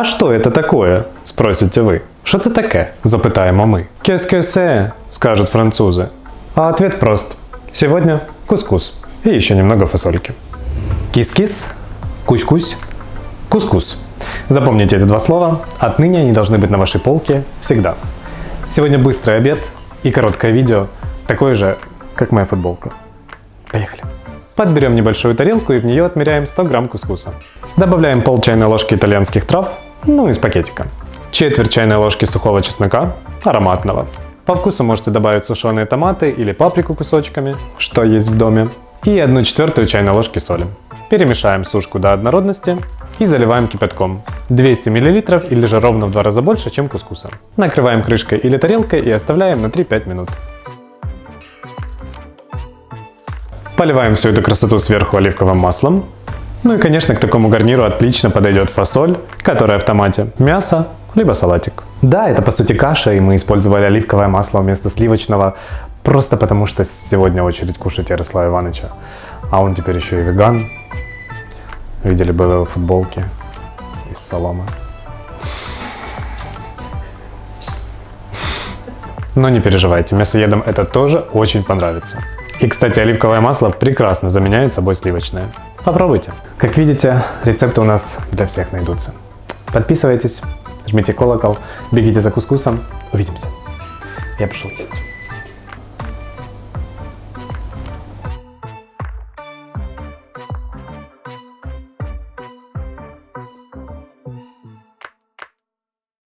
А что это такое? Спросите ви. Що це таке? Запитаємо ми. Qu'est-ce que c'est? Скажут французы. А ответ прост. Сегодня кускус. И еще немного фасольки. Кис-кис, кусь-кусь, кускус. Запомните эти два слова. Отныне они должны быть на вашей полке всегда. Сегодня быстрый обед и короткое видео, такое же, как моя футболка. Поехали. Подберем небольшую тарелку и в нее отмеряем 100 грамм кускуса. Добавляем пол чайной ложки итальянских трав, из пакетика. Четверть чайной ложки сухого чеснока, ароматного. По вкусу можете добавить сушеные томаты или паприку кусочками, что есть в доме. И 1/4 чайной ложки соли. Перемешаем сушку до однородности и заливаем кипятком. 200 мл или же ровно в 2 раза больше, чем кускуса. Накрываем крышкой или тарелкой и оставляем на 3-5 минут. Поливаем всю эту красоту сверху оливковым маслом. Ну и, конечно, к такому гарниру отлично подойдет фасоль, которая в томате, мясо, либо салатик. Да, это по сути каша, и мы использовали оливковое масло вместо сливочного, просто потому что сегодня очередь кушать Ярослава Ивановича. А он теперь еще и веган. Видели бы его футболки из соломы. Но не переживайте, мясоедам это тоже очень понравится. И, кстати, оливковое масло прекрасно заменяет собой сливочное. Попробуйте. Как видите, рецепты у нас для всех найдутся. Подписывайтесь, жмите колокол, бегите за кускусом. Увидимся. Я пошел есть.